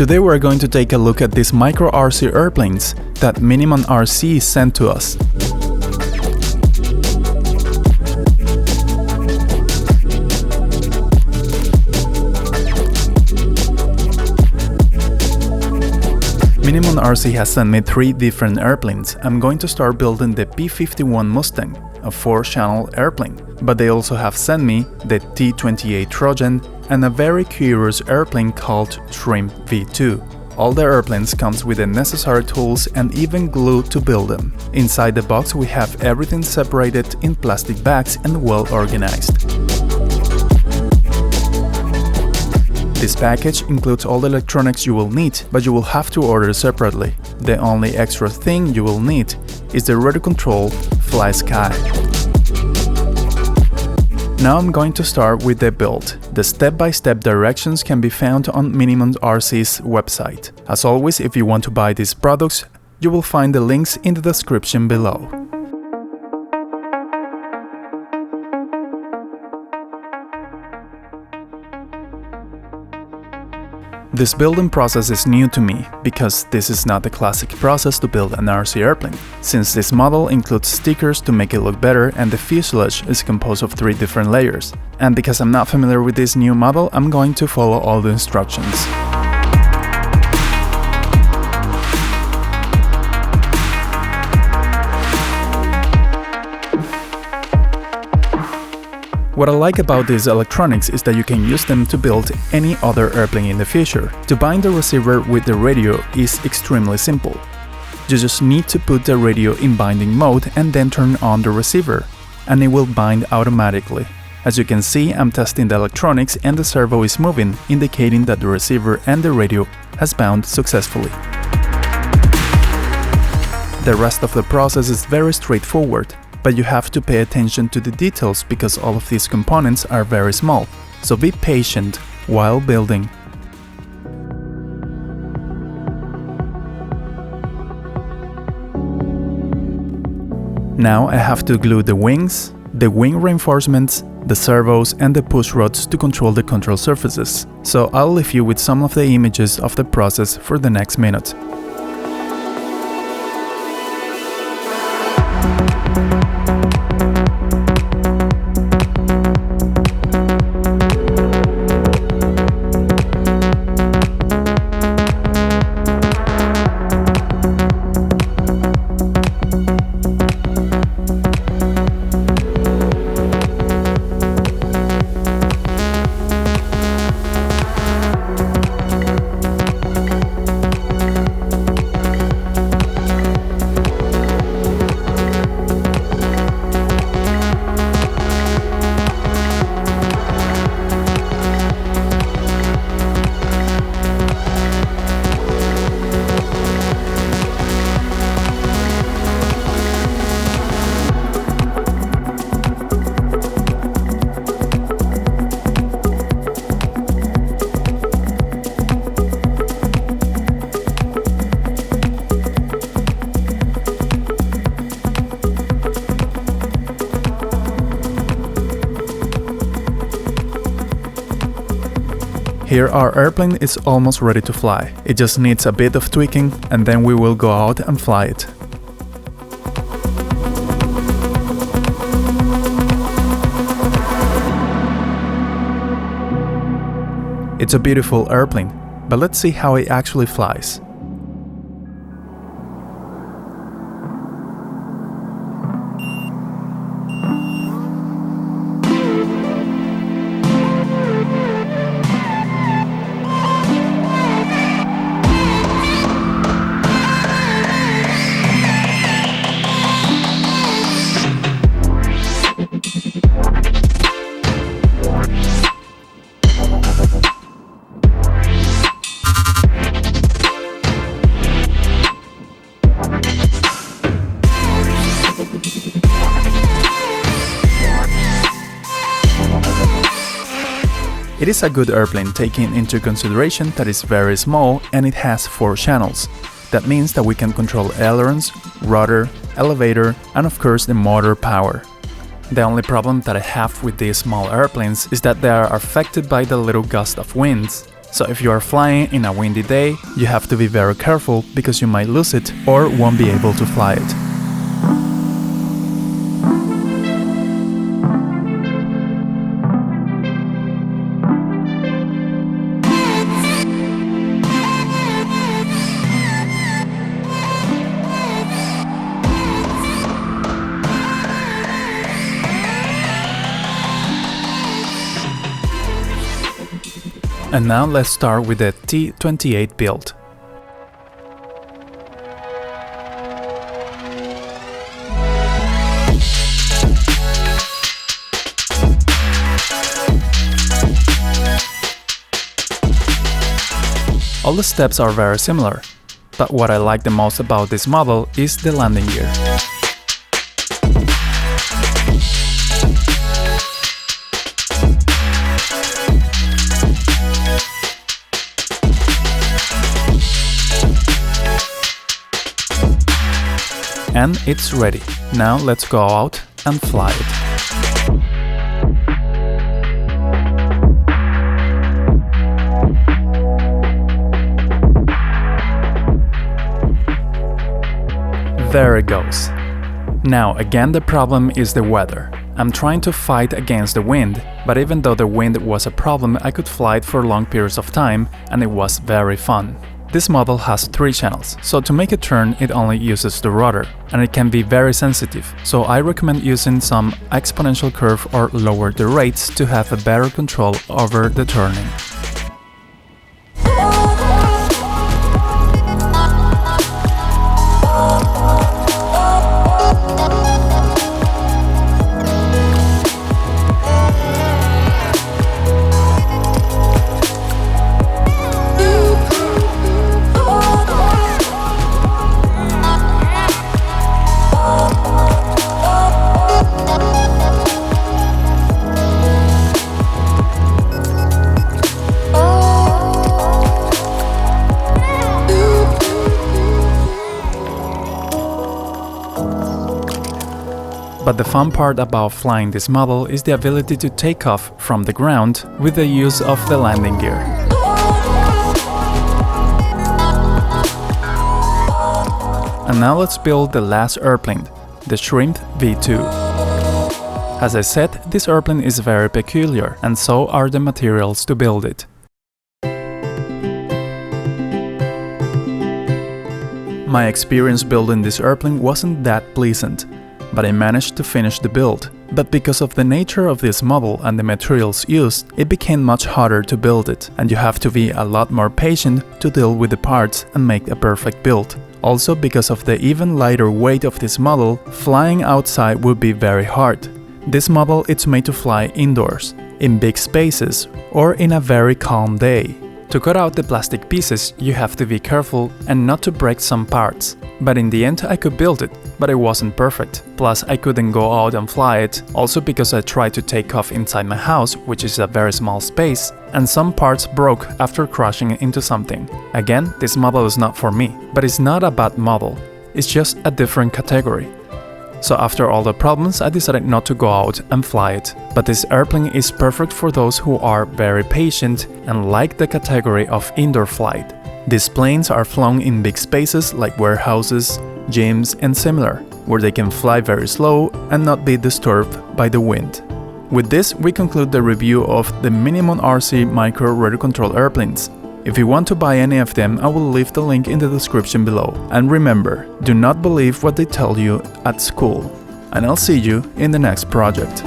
Today we're going to take a look at these micro-RC airplanes that MinimumRC sent to us. MinimumRC has sent me 3 different airplanes. I'm going to start building the P-51 Mustang, a 4-channel airplane, but they also have sent me the T-28 Trojan and a very curious airplane called Shrimp V2. All the airplanes comes with the necessary tools and even glue to build them. Inside the box we have everything separated in plastic bags and well organized. This package includes all the electronics you will need, but you will have to order separately. The only extra thing you will need is the radio control Fly Sky. Now I'm going to start with the build. The step-by-step directions can be found on MinimumRC's website. As always, if you want to buy these products, you will find the links in the description below. This building process is new to me, because this is not the classic process to build an RC airplane, since this model includes stickers to make it look better and the fuselage is composed of 3 different layers. And because I'm not familiar with this new model, I'm going to follow all the instructions. What I like about these electronics is that you can use them to build any other airplane in the future. To bind the receiver with the radio is extremely simple. You just need to put the radio in binding mode and then turn on the receiver, and it will bind automatically. As you can see, I'm testing the electronics and the servo is moving, indicating that the receiver and the radio has bound successfully. The rest of the process is very straightforward. But you have to pay attention to the details because all of these components are very small, so be patient while building. Now I have to glue the wings, the wing reinforcements, the servos and the push rods to control the control surfaces, so I'll leave you with some of the images of the process for the next minute. Here our airplane is almost ready to fly. It just needs a bit of tweaking and then we will go out and fly it. It's a beautiful airplane, but let's see how it actually flies. It is a good airplane taking into consideration that it's very small and it has 4 channels. That means that we can control ailerons, rudder, elevator, and of course the motor power. The only problem that I have with these small airplanes is that they are affected by the little gust of winds, So if you are flying in a windy day, you have to be very careful because you might lose it or won't be able to fly it. And now let's start with the T28 build. All the steps are very similar, but what I like the most about this model is the landing gear. And it's ready. Now let's go out and fly it. There it goes. Now again the problem is the weather. I'm trying to fight against the wind, but even though the wind was a problem, I could fly it for long periods of time and it was very fun. This model has 3 channels, so to make it turn it only uses the rudder, and it can be very sensitive, so I recommend using some exponential curve or lower the rates to have a better control over the turning. But the fun part about flying this model is the ability to take off from the ground with the use of the landing gear. And now let's build the last airplane, the Shrimp V2. As I said, this airplane is very peculiar, and so are the materials to build it. My experience building this airplane wasn't that pleasant, but I managed to finish the build. But because of the nature of this model and the materials used, it became much harder to build it, and you have to be a lot more patient to deal with the parts and make a perfect build. Also, because of the even lighter weight of this model, flying outside would be very hard. This model is made to fly indoors, in big spaces, or in a very calm day. To cut out the plastic pieces, you have to be careful and not to break some parts. But in the end I could build it, but it wasn't perfect. Plus I couldn't go out and fly it, also because I tried to take off inside my house, which is a very small space, and some parts broke after crashing into something. Again, this model is not for me, but it's not a bad model, it's just a different category. So after all the problems, I decided not to go out and fly it. But this airplane is perfect for those who are very patient and like the category of indoor flight. These planes are flown in big spaces like warehouses, gyms and similar, where they can fly very slow and not be disturbed by the wind. With this, we conclude the review of the MinimumRC micro radio control airplanes. If you want to buy any of them, I will leave the link in the description below. And remember, do not believe what they tell you at school. And I'll see you in the next project.